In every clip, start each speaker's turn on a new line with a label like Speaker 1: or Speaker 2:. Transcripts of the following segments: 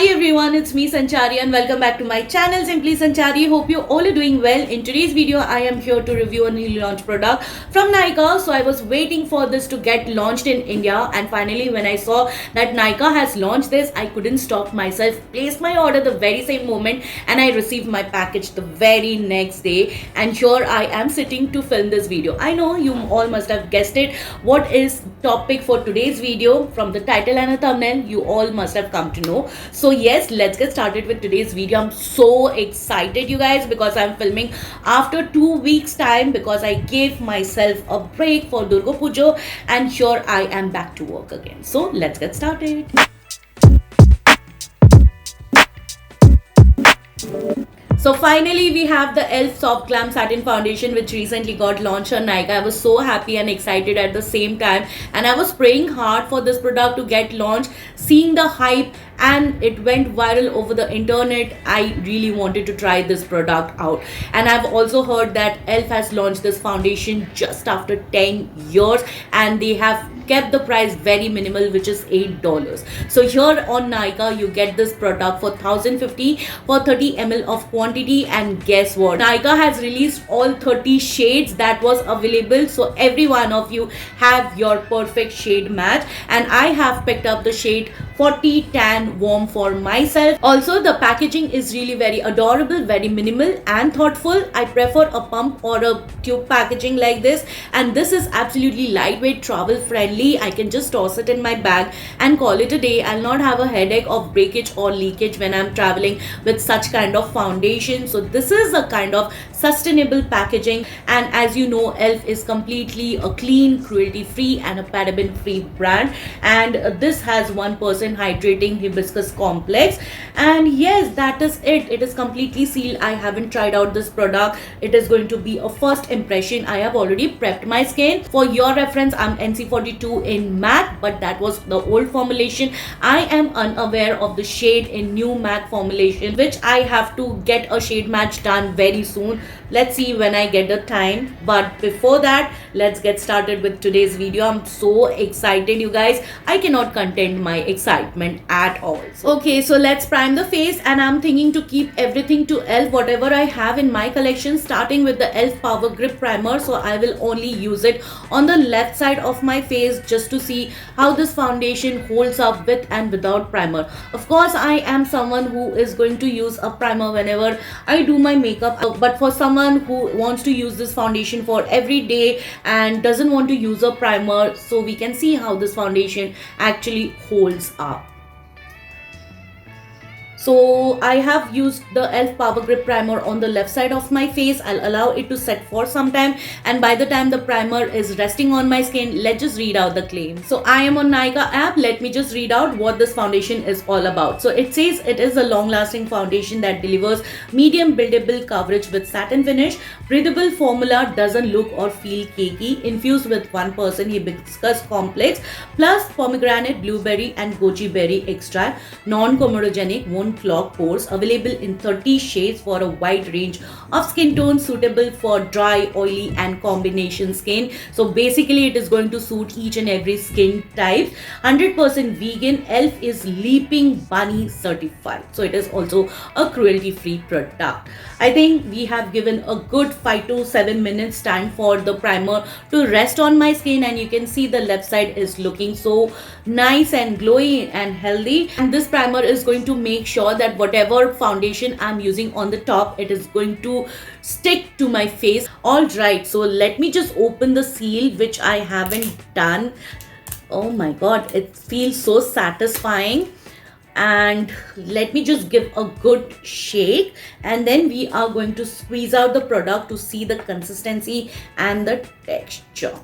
Speaker 1: everyone, it's me Sanchari and welcome back to my channel Simply Sanchari. Hope you all are doing well. In today's video, I am here to review a newly launched product from Nykaa. So I was waiting for this to get launched in India, and finally when I saw that Nykaa has launched this, I couldn't stop myself. Placed my order the very same moment and I received my package the very next day, and here I am sitting to film this video. I know you all must have guessed it. What is topic for today's video? From the title and the thumbnail, you all must have come to know. So yes, let's get started with today's video. I'm so excited, you guys, because I'm filming after 2 weeks time because I gave myself a break for Durga Puja, and here I am back to work again. So let's get started. So finally we have the e.l.f. Soft Glam Satin Foundation, which recently got launched on Nykaa. I was so happy and excited at the same time, and I was praying hard for this product to get launched, seeing the hype, and it went viral over the internet. I really wanted to try this product out, and I've also heard that e.l.f. has launched this foundation just after 10 years and they have kept the price very minimal, which is $8. So here on Nykaa you get this product for 1050 for 30 ml of quantity, and guess what, Nykaa has released all 30 shades that was available, so every one of you have your perfect shade match, and I have picked up the shade 40 Tan Warm for myself. Also the packaging is really very adorable, very minimal and thoughtful. I prefer a pump or a tube packaging like this, and this is absolutely lightweight, travel friendly. I can just toss it in my bag and call it a day. I'll not have a headache of breakage or leakage when I'm traveling with such kind of foundation. So this is a kind of sustainable packaging, and as you know, e.l.f. is completely a clean, cruelty free and a paraben free brand, and this has 1% hydrating hibiscus complex. And yes, that is it. It is completely sealed. I haven't tried out this product. It is going to be a first impression. I have already prepped my skin. For your reference, I'm NC42 in matte, but that was the old formulation. I am unaware of the shade in new matte formulation, which I have to get a shade match done very soon. Let's see when I get the time, but before that, let's get started with today's video. I'm so excited, you guys. I cannot contain my excitement at all. Okay, so let's prime the face, and I'm thinking to keep everything to e.l.f. whatever I have in my collection, starting with the e.l.f. Power Grip Primer. So I will only use it on the left side of my face just to see how this foundation holds up with and without primer. Of course, I am someone who is going to use a primer whenever I do my makeup, but for someone who wants to use this foundation for every day and doesn't want to use a primer, so we can see how this foundation actually holds up. So I have used the e.l.f. Power Grip Primer on the left side of my face. I'll allow it to set for some time, and by the time the primer is resting on my skin, let's just read out the claim. So I am on Nykaa app. Let me just read out what this foundation is all about. So it says it is a long-lasting foundation that delivers medium buildable coverage with satin finish. Breathable formula, doesn't look or feel cakey. Infused with 1% hibiscus complex plus pomegranate, blueberry and goji berry extract. Non-comedogenic, won't clog pores. Available in 30 shades for a wide range of skin tones, suitable for dry, oily and combination skin. So basically it is going to suit each and every skin type. 100% vegan. e.l.f. is Leaping Bunny certified, so it is also a cruelty free product. I think we have given a good 5 to 7 minutes time for the primer to rest on my skin, and you can see the left side is looking so nice and glowy and healthy. And this primer is going to make sure that whatever foundation I'm using on the top, it is going to stick to my face. All right, so let me just open the seal, which I haven't done. Oh my god, it feels so satisfying. And let me just give a good shake, and then we are going to squeeze out the product to see the consistency and the texture.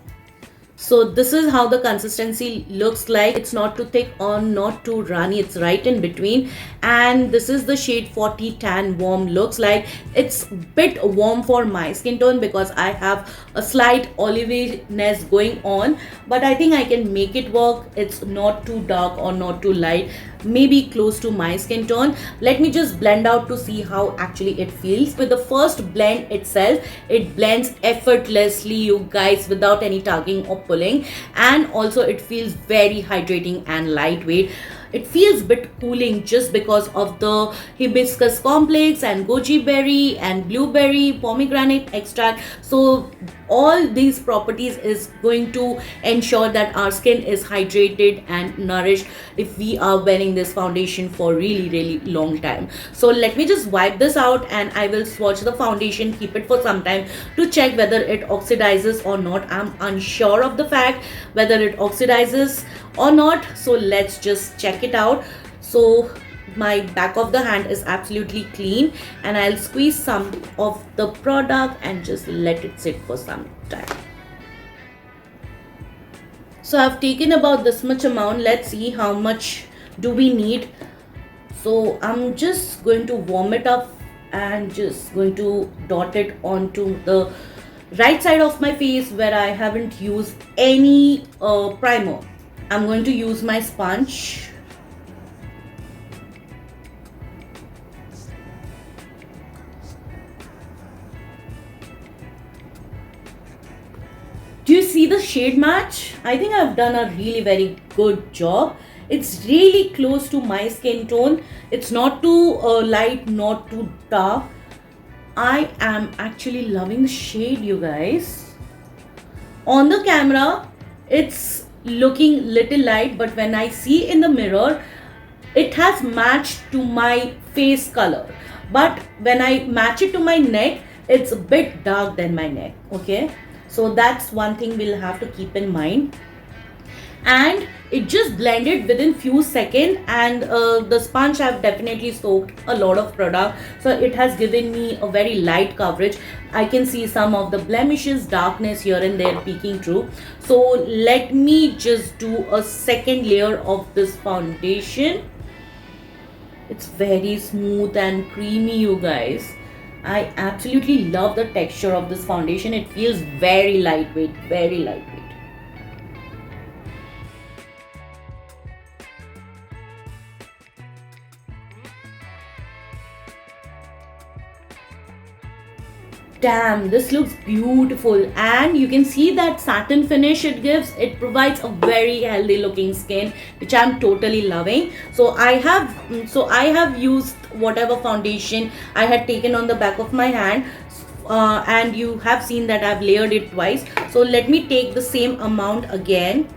Speaker 1: So this is how the consistency looks like. It's not too thick or not too runny, it's right in between. And this is the shade 40 Tan Warm looks like. It's a bit warm for my skin tone because I have a slight oliviness going on, but I think I can make it work. It's not too dark or not too light, maybe close to my skin tone. Let me just blend out to see how actually it feels. With the first blend itself, it blends effortlessly, you guys, without any tugging or pulling, and also it feels very hydrating and lightweight. it feels a bit cooling just because of the hibiscus complex and goji berry and blueberry pomegranate extract. So all these properties is going to ensure that our skin is hydrated and nourished if we are wearing this foundation for really long time. So let me just wipe this out and I will swatch the foundation, keep it for some time to check whether it oxidizes or not. I'm unsure of the fact whether it oxidizes or not, so let's just check it out. So my back of the hand is absolutely clean and I'll squeeze some of the product and just let it sit for some time. So I've taken about this much amount. Let's see how much do we need. So I'm just going to warm it up and just going to dot it onto the right side of my face where I haven't used any primer. I'm going to use my sponge. Do you see the shade match? I think I've done a really very good job. It's really close to my skin tone. It's not too light, not too dark. I am actually loving the shade, you guys. On the camera, it's looking little light, but when I see in the mirror, it has matched to my face color. But when I match it to my neck, it's a bit dark than my neck, okay? So that's one thing we'll have to keep in mind. And it just blended within few seconds, and the sponge have definitely soaked a lot of product, so it has given me a very light coverage. I can see some of the blemishes, darkness here and there peeking through. So let me just do a second layer of this foundation. It's very smooth and creamy, you guys. I absolutely love the texture of this foundation. It feels very lightweight, very lightweight. Damn, this looks beautiful, and you can see that satin finish it gives. It provides a very healthy looking skin, which I'm totally loving. So I have used whatever foundation I had taken on the back of my hand, and you have seen that I've layered it twice. So let me take the same amount again,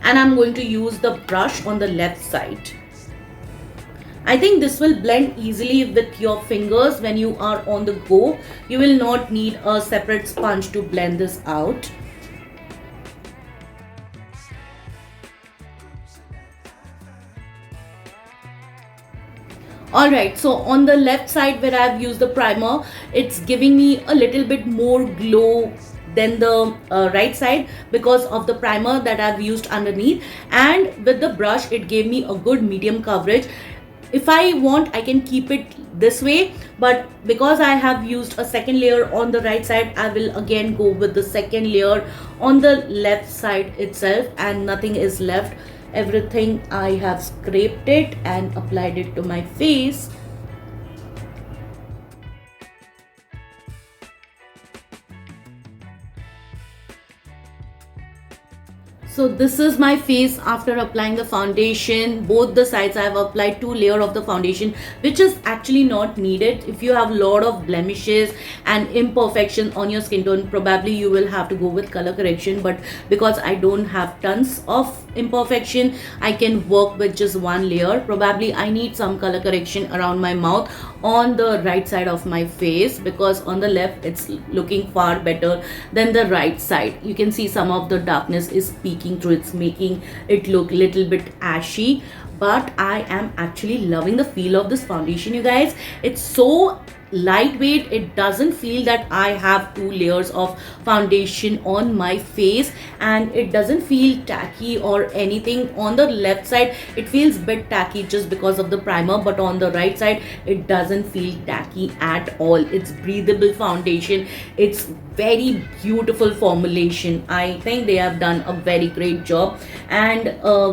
Speaker 1: and I'm going to use the brush on the left side. I think this will blend easily with your fingers when you are on the go. You will not need a separate sponge to blend this out. Alright, so on the left side where I've used the primer, it's giving me a little bit more glow than the right side because of the primer that I've used underneath, and with the brush it gave me a good medium coverage. If I want, I can keep it this way, but because I have used a second layer on the right side, I will again go with the second layer on the left side itself, and nothing is left. Everything I have scraped it and applied it to my face. So this is my face after applying the foundation. Both the sides I have applied 2 layers of the foundation, which is actually not needed. If you have a lot of blemishes and imperfections on your skin tone, probably you will have to go with color correction. But because I don't have tons of imperfection, I can work with just 1 layer. Probably I need some color correction around my mouth on the right side of my face, because on the left it's looking far better than the right side. You can see some of the darkness is peeking through. It's making it look little bit ashy, but I am actually loving the feel of this foundation, you guys. It's so lightweight. It doesn't feel that I have 2 layers of foundation on my face, and it doesn't feel tacky or anything. On the left side it feels a bit tacky just because of the primer, but on the right side it doesn't feel tacky at all. It's breathable foundation. It's very beautiful formulation. I think they have done a very great job, and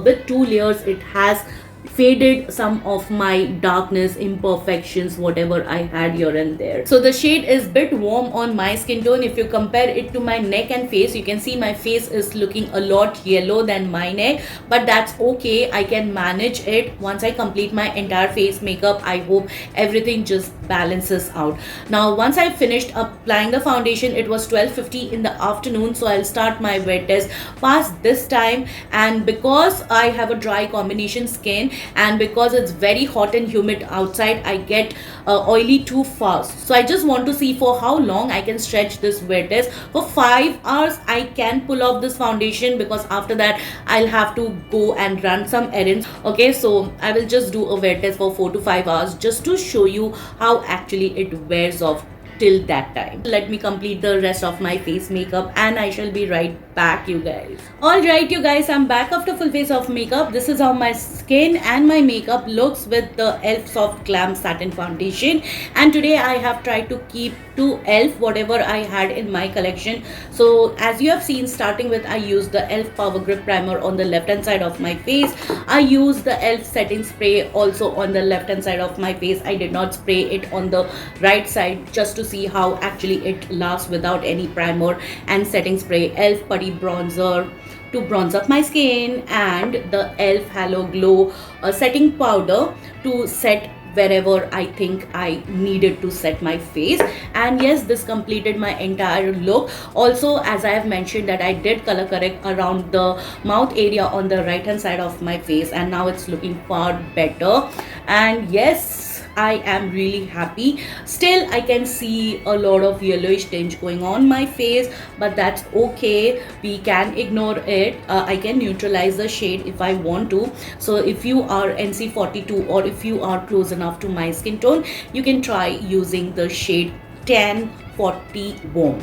Speaker 1: with 2 layers it has faded some of my darkness, imperfections, whatever I had here and there. So the shade is bit warm on my skin tone. If you compare it to my neck and face, you can see my face is looking a lot yellow than my neck, but that's okay. I can manage it. Once I complete my entire face makeup, I hope everything just balances out. Now once I finished applying the foundation, it was 12:50 in the afternoon, so I'll start my wear test past this time. And because I have a dry combination skin, and because it's very hot and humid outside, I get oily too fast. So I just want to see for how long I can stretch this wear test. For 5 hours I can pull off this foundation, because after that I'll have to go and run some errands. Okay, so I will just do a wear test for 4 to 5 hours just to show you how actually it wears off till that time. Let me complete the rest of my face makeup and I shall be right back, you guys. Alright, you guys, I'm back after full face of makeup. This is how my skin and my makeup looks with the e.l.f. Soft Glam Satin Foundation. And today I have tried to keep to e.l.f. whatever I had in my collection. So as you have seen, starting with, I used the e.l.f. Power Grip Primer on the left hand side of my face. I used the e.l.f. setting spray also on the left hand side of my face. I did not spray it on the right side just to see how actually it lasts without any primer and setting spray. e.l.f. Putty Bronzer to bronze up my skin, and the e.l.f. Halo Glow setting powder to set wherever I think I needed to set my face. And yes, this completed my entire look. Also, as I have mentioned, that I did color correct around the mouth area on the right hand side of my face, and now it's looking far better. And yes, I am really happy. Still I can see a lot of yellowish tinge going on my face, but that's okay, we can ignore it. I can neutralize the shade if I want to. So if you are NC42 or if you are close enough to my skin tone, you can try using the shade 1040 Warm.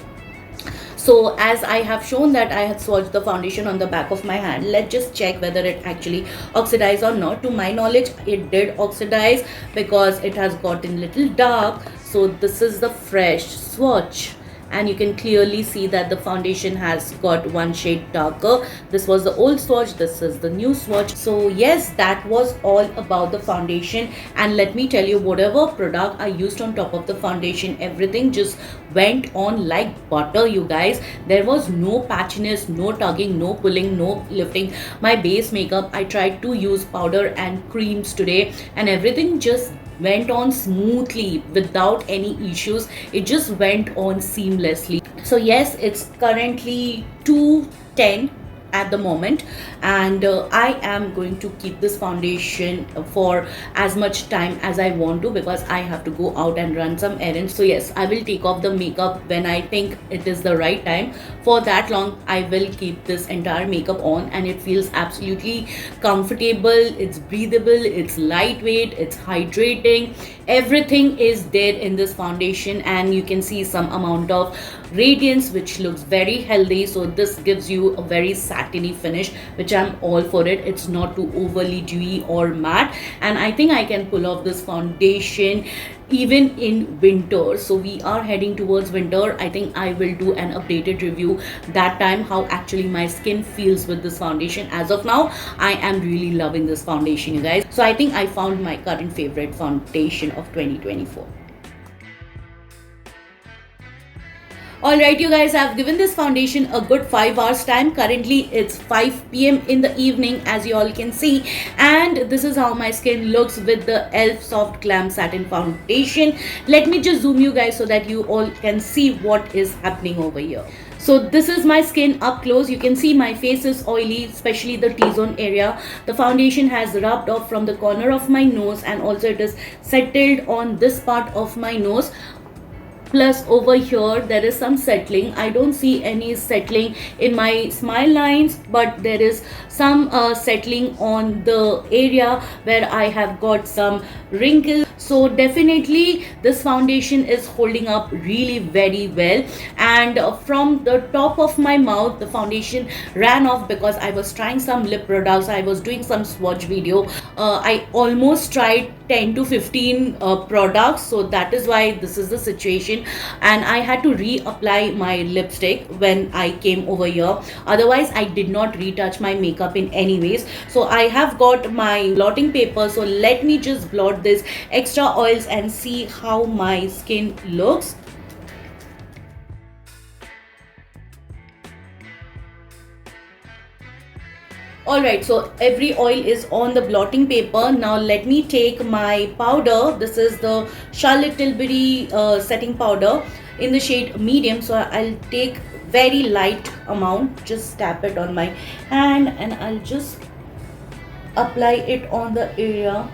Speaker 1: So as I have shown that I had swatched the foundation on the back of my hand, let's just check whether it actually oxidized or not. To my knowledge, it did oxidize because it has gotten little dark. So this is the fresh swatch, and you can clearly see that the foundation has got one shade darker. This was the old swatch, this is the new swatch. So yes, that was all about the foundation. And let me tell you, whatever product I used on top of the foundation, everything just went on like butter, you guys. There was no patchiness, no tugging, no pulling, no lifting. My base makeup, I tried to use powder and creams today, and everything just went on smoothly without any issues. It just went on seamlessly. So yes, it's currently 2:10 at the moment, and I am going to keep this foundation for as much time as I want to, because I have to go out and run some errands. So yes, I will take off the makeup when I think it is the right time. For that long I will keep this entire makeup on, and it feels absolutely comfortable, it's breathable, it's lightweight, it's hydrating. Everything is there in this foundation, and you can see some amount of radiance which looks very healthy. So this gives you a very satiny finish, which I'm all for it. It's not too overly dewy or matte, and I think I can pull off this foundation even in winter. So we are heading towards winter. I think I will do an updated review that time, how actually my skin feels with this foundation. As of now, I am really loving this foundation, you guys. So I think I found my current favorite foundation of 2024. Alright, you guys, I've given this foundation a good 5 hours time. Currently it's 5 p.m. in the evening, as you all can see, and this is how my skin looks with the e.l.f. Soft Glam Satin Foundation. Let me just zoom you guys so that you all can see what is happening over here. So this is my skin up close. You can see my face is oily, especially the T-zone area. The foundation has rubbed off from the corner of my nose, and also it is settled on this part of my nose. Plus over here there is some settling. I don't see any settling in my smile lines, but there is some settling on the area where I have got some wrinkles. So definitely this foundation is holding up really very well, and from the top of my mouth the foundation ran off because I was trying some lip products. I was doing some swatch video. I almost tried 10 to 15 products, so that is why this is the situation, and I had to reapply my lipstick when I came over here. Otherwise I did not retouch my makeup in any ways. So I have got my blotting paper, so let me just blot this extra oils and see how my skin looks. Alright, so every oil is on the blotting paper. Now let me take my powder. This is the Charlotte Tilbury setting powder in the shade medium. So I'll take very light amount, just tap it on my hand, and I'll just apply it on the area.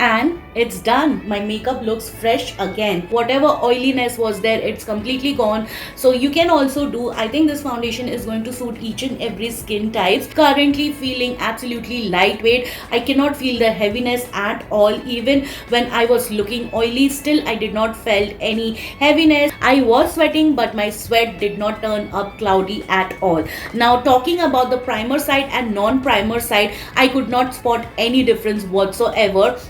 Speaker 1: And it's done. My makeup looks fresh again. Whatever oiliness was there, it's completely gone. So you can also do, I think this foundation is going to suit each and every skin types. Currently feeling absolutely lightweight. I cannot feel the heaviness at all. Even when I was looking oily, still I did not felt any heaviness. I was sweating, but my sweat did not turn up cloudy at all. Now talking about the primer side and non-primer side, I could not spot any difference whatsoever.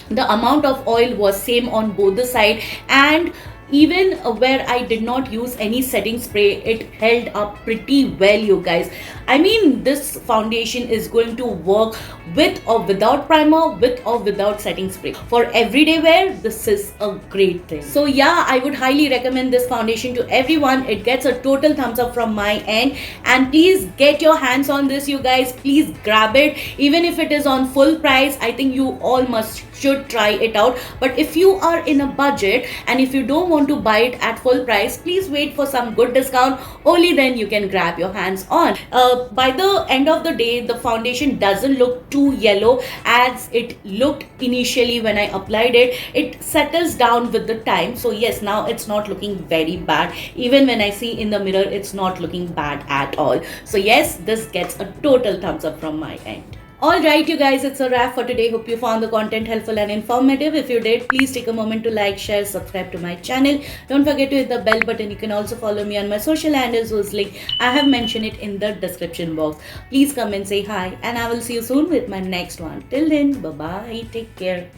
Speaker 1: The amount of oil was same on both the side, and even where I did not use any setting spray, it held up pretty well, you guys. I mean, this foundation is going to work with or without primer, with or without setting spray. For everyday wear, this is a great thing. So yeah, I would highly recommend this foundation to everyone. It gets a total thumbs up from my end, and please get your hands on this, you guys. Please grab it. Even if it is on full price, I think you all should try it out. But if you are in a budget and if you don't want to buy it at full price, please wait for some good discount. Only then you can grab your hands on. By the end of the day, the foundation doesn't look too yellow as it looked initially when I applied it. It settles down with the time. So yes, now it's not looking very bad. Even when I see in the mirror, it's not looking bad at all. So yes, this gets a total thumbs up from my end. Alright you guys, it's a wrap for today. Hope you found the content helpful and informative. If you did, please take a moment to like, share, subscribe to my channel. Don't forget to hit the bell button. You can also follow me on my social handles whose link I have mentioned it in the description box. Please come and say hi, and I will see you soon with my next one. Till then, bye bye, take care.